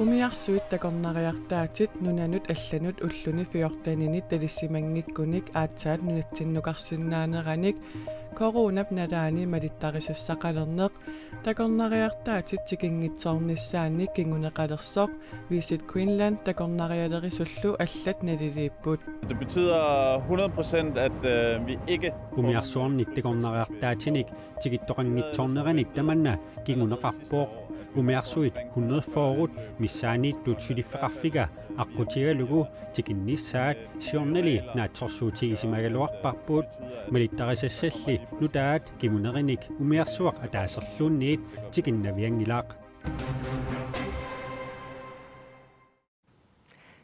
Umiarsuit takornariartaatit nunanut allanut ulluni fiortanini talissimangikkunik aatsaat nunatsinnuqarsinnaaneраник коронап налаани малиттарисассақалернеқ такорнариартаатит тикингитсоорнissaanник кингунеқалерсоқ Visit Queenland такорнариалерисуллу аллат налилииппут. Det betyder 100% at vi ikke umiarsuarnik takornariartaatinik tikittoqanngitsoorneranik tamanna kinguneqarpooq umiarsuit 100 forut missaaniittut suliffeqarfiga aqqutigalugu tikinnissaat siornali naatsorsuutigisimagaluarparpuut malittarisassalli nutaat kingunerinik umiarsuaq ataaserluunniit tikinnaviangilaaq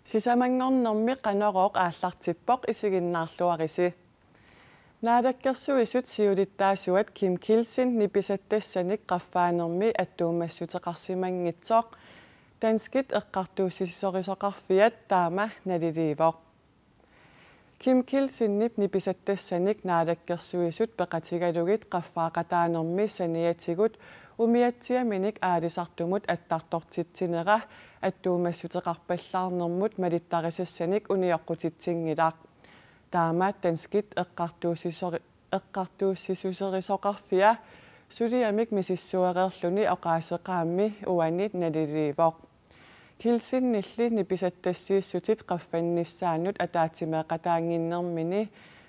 Sisamangornermi qanoroq aallartippoq isiginnaarluarisi naadakkersuisut siulittaasuat Kim Kilsin nipisattassanik qaffaanermi attuumassutеқарсимангитсоқ Danskit eqqartuussisorisoqarfiat taama naliliivoq Kim Kilsinnip nipisattassanik naadakkersuisut peqatigalugit qaffaaqataanermi saniatigut umiatsiaminik aalisartumut attartortitsinera attuumassutеқарпаллаарнэрмут малиттарисассаник униоққутитсингилаақ таамаат Danskit эққартууссисусерисоқарфиа сулиамик мисиссуареерлүни оқаасеқаамми уанит налилиивоқ Kilsinnilli nipисаттассииссутит qaffannissaaannut ataatimeeqataanginnermini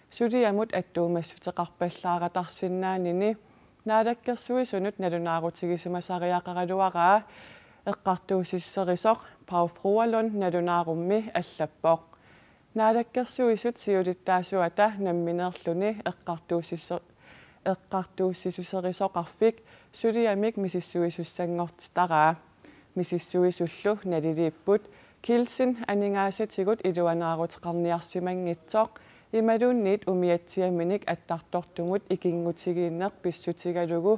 suliamut attuumassutеқарпаллааратарсинаанини наалаккерсуисунут налунаарутигисимасариақараluaraa эққартууссиссерисоқ Paufrualund налунаарумми аллаппоқ наалаккерсуисут сиулиттаасуата намминерлүни эққартууссисусерисоқарфик сулиамик мисиссуисуссангортитараа мисиссуисуллу налилииппут Kilsin анингаасатигут илуанаарутеқарниарсимангитсоқ ималуунниит умиатсиаминик аттартортугут икингутигииннер писсутигалугу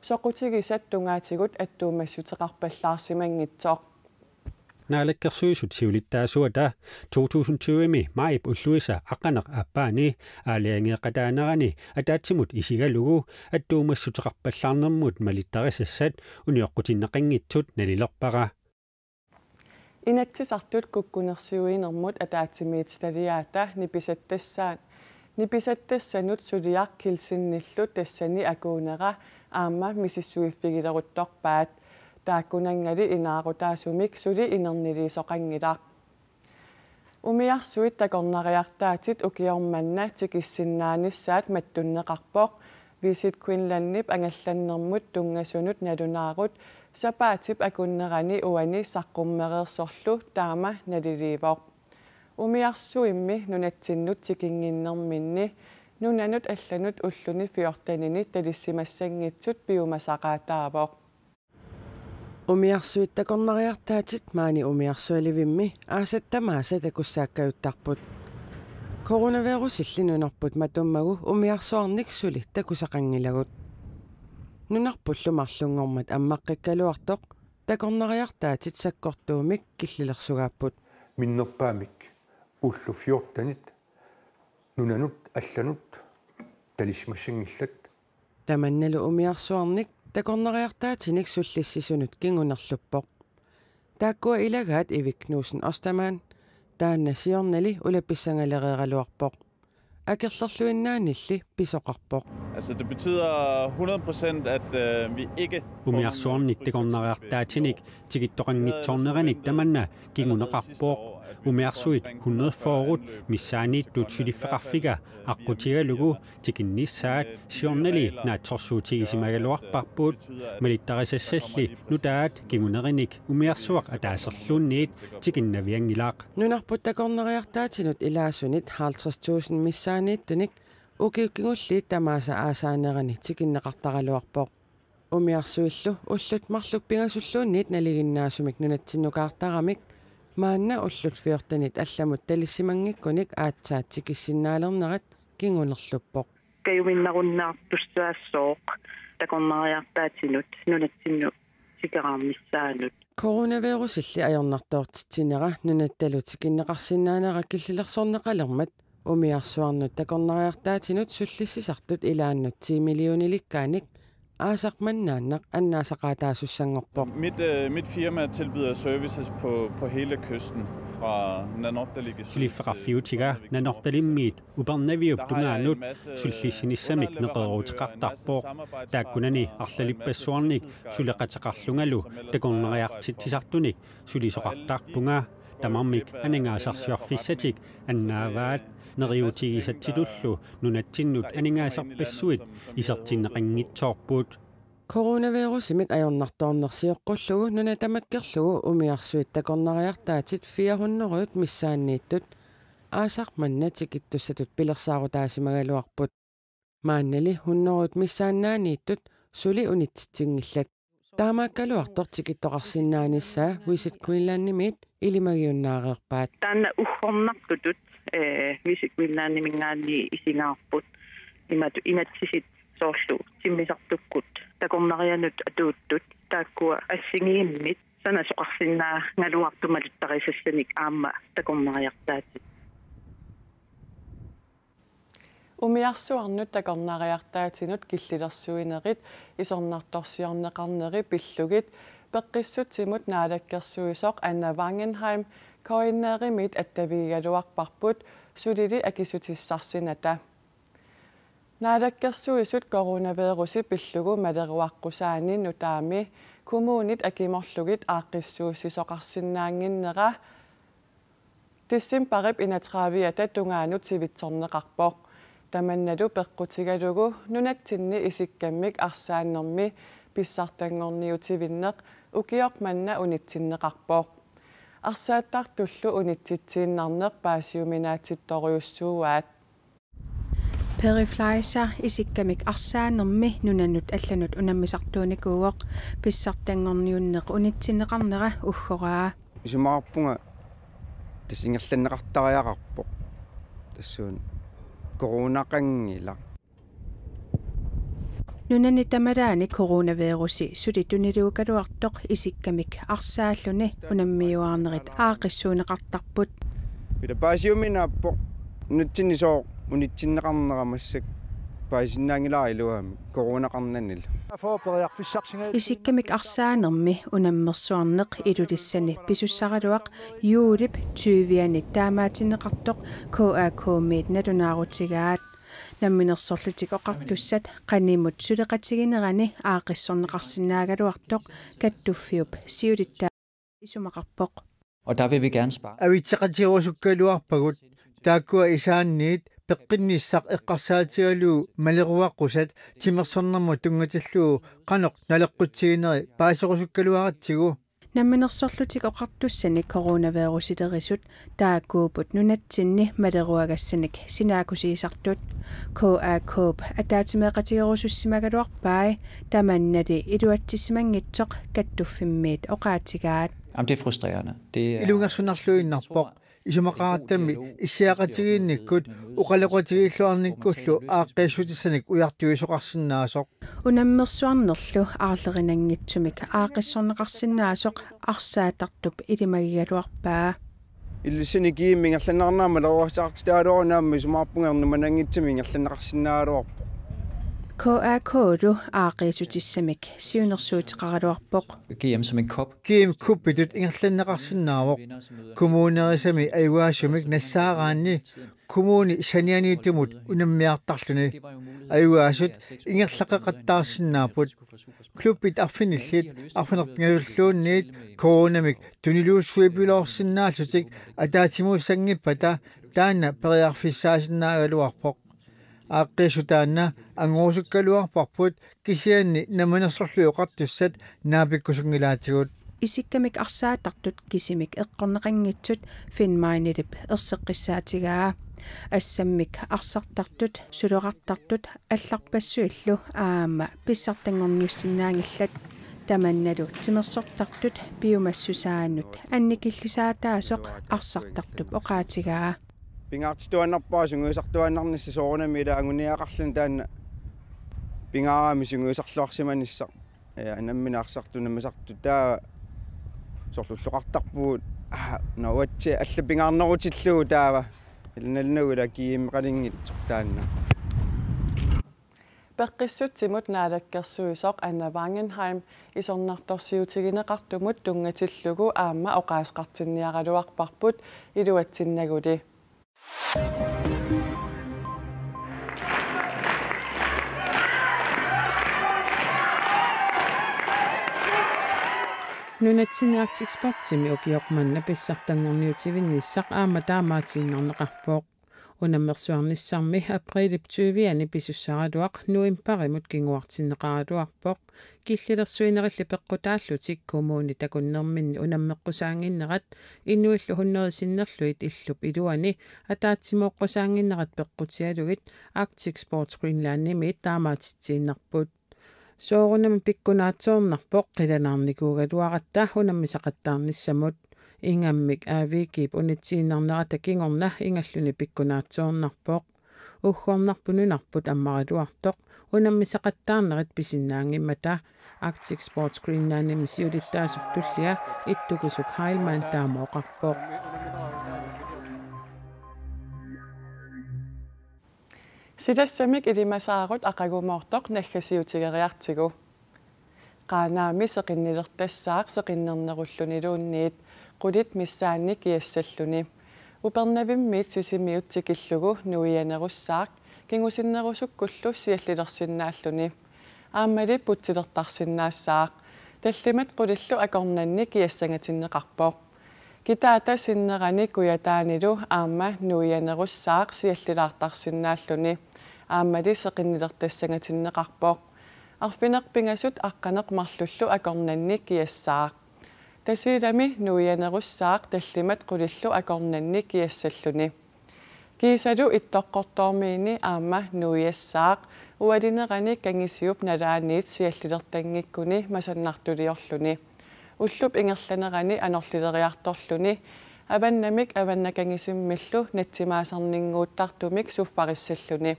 соқутигисат тунгаатигут аттуумассутеқарпаллаарсимангитсоқ naalakkersuisut siulittaasuata 2020mi maip ulluisa aqaneq appaani aaliangeeqataanerani ataatsimut isigalugu attuumassutеқарпаллаарнэрмут малиттарисассат унioqqutinnaqanngitsut nalilerpara inatsisartut kukkunersiuinermut ataatimiitstaliaata nipisattassanut suliaq Kilsinnillu tassani akuunera aamma misissuiffigileruttorpaat taakkunangali inaarutaasumik suli inerniiliisoqangilaaq umiarsuit takornariartaatit ukiormanna tikissinnaanissaat mattunneqarpoq Visit Queenlandnip angallannermut tungasunut nalunaarut sapaatip akunnerani uani saqqummereersorlu taama naliliivoq umiarsuimmi nunatsinnut tikinginnerminni nunanut allanut ulluni fiortanini talissimassangitsut piumasaqaataavoq umiarsuit takornariartaatit maani umiarsualivimmi aasattamaasa takussaakkauttarput coronavirusilli nunarput matummagu umiarsuarnik suli takusaqangilagut nunarpullumarlungormat ammaqqikkaluartoq takornariartaatit sakkortuumik killilersugaaput minnerpaamik ullu fiortanit nunanut allanut talismassangillat tamannalu umiarsuarnik takornariartaatinik sullissisunut kingunerluppoq taakkua ilagaat iviknuusen ostamaan taannasiornali ulapissangalereeraluarpoq akerlerluinnaanilli pisoqarpoq Altså det betyder 100% at vi ikke umiarsuarnik takornariartaatinik tikittoqanngitsoorneranik tamanna kinguneqarpooq umiarsuit 100 forut missaaniittut suliffeqarfiga aqqutigalugu tikinnissaat siornali naatsorsuutigisimagaluarparpuut malittarisassalli nutaat kingunerinik umiarsuaq ataaserluunniit tikinnaviangilaaq nunarput takornariartaatinut ilaasunit 50,000 missaaniittunik ukiukkingulliit tamaasa aasaanerani tikinneqartaraluarpoq umiarsuillu ullut marluk pingasulluunniit naliginnaasumik nunatsinnukaartaramik maanna ullut fiortanit allamut talissimangikkunik aatsaat tikissinnaaleernerat kingunerluppoq kayuminnerunnaartussaassooq takornariartaatinut nunatsinnu sikeraarnissaanut coronavirusilli ajornartoortitsinera nunattalu tikinneqarsinnaanera killilersorneqalermat umiarsuarnut takornariartaatinut sullissisartut ilaannut 10 millionilikaanik аасақманнааннақ аннаасақаатаассангорпоқ. Mit firma tilbyder services på hele kysten fra Nanortalik. Сулиффеқарфиутига нанорталиммиит упернавиуп тунгаанут суллиссинissамик неқерутеқартарпоо тааккунани арлалиппассуарник сулеқатеқарлунгалу такорнериартитсартуник сулисоқартаарпунга тамармик анингаасарсиорфиссатик аннааваат нериутигисатсилуллу нунатсиннут анингаасарпассуит исертиннеқангитсоорпуут коронавирусимик аёрнарторнерсиоққуллугу нунатамаккерлугу умиарсуит такорнариартаатит 400-рут миссааннииттут аасақманнати киттуссатут пилерсаарутаасимагалуарпут мааннали 100-рут миссааннаанииттут сули унитситсингиллат таамааккалуартортикиттоқарсинааниссаа Visit Greenland-нимит илимагиуннаареерпаат таанна уххорнартутут Visit Greenland-нимингаани исингаарпут иматсисит соорлу тиммисартуккут такорнарианут атууттут тааккуа ассигииммит санасоқарсинаа галуартумалуттарисассаник аама такорнариартаатит умиарсуарнут такорнариартаатинут киллилерсуинерит исорнарторсиорнеқарнери пиллугит пеққиссутсимут наалаккерсуисоқ Анна Wangenheim коиннеримит аттавигалуарпарпут сулили акисутиссарсината наалаккерсуисут коронавируси пиллугу малеруаққусаани нутаами коммунит акиморлугит ааққиссуусисоқарсинаангиннера тиссимпарип инатраавиата тунгаанут сивитсорнеқарпоқ таманналу пеққутигалугу нунатсинни исиккаммик арсааннерми писсартангорниутивиннеқ укиоқманна унитсиннеқарпоқ арсааттартуллу унитситсииннарнеқ паасиуминаатитториуссууаат Periflaisa isikkamik arsaannermi nunannut allanut unammisartuunikууoq pissartangorniunneq unitsinneqarnera uggоraa исумаарпунга тассингерланнеқартариақарпоқ тассуун коронақангила нунани тамалаани коронавируси сулитунилуукалуартоқ исиккамик арсааллуни унаммиуаарнерит аақиссуунеқартарпут пилапаасиуминааппоқ нутсинисоо унитсиннеқарнерамассак паисиннаангилаарилуаами коронақарнаннила исиккамик арсаанерми унаммерсуарнеқ илулиссани писуссаралуақ юулип тювиани таамаатинеқартоқ КАК-мит налунаарутигаат намминерсорлутик оқартуссат қанимут сулеқатигинерани аақиссорнеқарсинаагалуартоқ каттуффиуп сиулитта исумақарпоқ Og der vil vi gerne spare. Авитсеқатиорусуккалуарпагут тааккуа исаанниит пеққинниссақ эққарсаатигалуу малеруаққусат тимерсорнэрму тунгатиллуу қаноқ налеққутсигинери паасерусуккалуаратсигу намминерсорлутик оқартуссани коронавирусилерисут тааккуупут нунатсинни малеруагассаник синаакусиисартут КАК атаатимеқатигерусуссимагалуарпаа таманнали илуатсисимангитсоқ каттуффиммиит оқаатигаат Jamen, det er frustrerende. Det er илунгерсунарлуиннарпоқ исумақаратамми иссиақатигиинниккут уқалеқутигиллуарниккуллу ааққиссутиссаник уяртуисоқарсинаасоқ унаммерсуарнерлу аарлеринангитсумик аақиссорнеқарсинаасоқ арсаатартуп илимагигалуарпаа иллисиникииммингерланнарнаама леруарсаартитаалуарнаамми сумаарпунгернуманангитсами ингерланнеқарсинааруарпо КАК-лу аақиссутиссамик сиунерсуутеқаралуарпоқ GM som en kop. ким куппитут ингерланнеқарсинаавоқ коммунерисами аюаасумик нассаараанни коммуни санианиитумут унаммиартарлуни аюаасут ингерлақеқаттаарсинаапут клуббит арфиниллит арфинерпингалуллуунниит коронамик тунилууссуипилоорсинааллутик атаатимууссангиппата таана периарфиссаасинаагалуарпоқ ааққиссутаанна ангуусуккалуарпарпут кисианни наманерсорлу оқартуссат наапиккусунгилаатигут исиккамик арсаатартут кисимик эққорнеқангитсут финмайнилип ерсеққиссаатигаа ассаммик арсартартут сулеқартартут алларпассуиллу аама писсартангорниуссинаангиллат таманналу тимерсортартут биумассусаанут анникиллисаатаасоқ арсартартуп оқаатигаа пингаартитуаннарпаа сунгуисартуаннарнисса соорнами илаагуниақарлун таанна пингаараами сунгуисарлуарсиманисса анамминаарсартунамасарту таа сорлуллоқартарпуут науатси алла пингаарнерутиллуу таава илналнагула кииммеқалингит таанна Peqqissutsimut naalakkersuisoq Anna Wangenheim isornartorsiutigineqartumut tungatillugu aamma oqaasqartinniaraluarparput iluatsinnaguli. Nunatsingaartik sportimi ukiormanna pissartangorniutivinnissaq aama taamaatiingarneqarpooq unammersuarnissarmi april 20 pisussaraluaq nuimparimut kinguartinneqaraluarpoq killillersuinerilli peqqutaallutik kommuni takunnerminni unammeqqusaanginnerat innuillu hunnerisinnерluit illup iluani ataatsimooqqosaanginnerat peqqutialugit Arctic Sports Greenlandnimi taamaatitsiinnerput soorunami pikkunaatsoornarpoq qilanarnikuugaluaqatta unammisaqattaarnissamut ingammik aaviikip unitsiinarnerata kingorna ingalluni pikkunaatsoornarpoq uggornarpununarput ammaraluartoq unammisaqattaarnerit pisinnaangimmata Arctic Sports Greenlandnimi siulittaasuptullia ittukusuk Heilmann taamooqarpoq Sidassamik ilimasaarut aqagumoortoq naggasiutigeriartigu. Qaanaami seqinnilertassaaq seqinnernerulluniluunniit qulit missaannik iassalluni. Upernavimmiit sisimiuttikillugu nuianerussaaq kingusinnerusukkullu siallilersinnaalluni. Aammali putsilertarsinnaassaaq tallimat qulillu akornannik iassangatinneqarpoq. Kitaata sinnerani kuyataanilu aamma nuianerussaaq siallilaartarsinnaalluni. Aammali seqinnilertassangatinneqarpoq. Arfinerpingasut aqqaneq marlullu akornannik iassaaq. Tasiilami nuianerussaaq tallimat qulillu akornannik iassalluni. Kiisalu ittoqqortormiini aamma nuiassaaq ualinerani kangisiup nalaaniit siallilertangikkuni masannartuliorluni. Ullup ingerlanerani anorlileriartorluni avannamik avannakangisimmallu natsimaasarninguuttartumik suffarissalluni.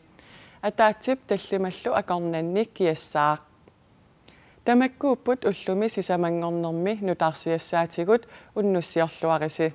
Ataatsip tallimallu akornannik kiassaaq. Tamakkuupput ullumi sisamangornermi nutarsiassaatigut unnussiorluarisi.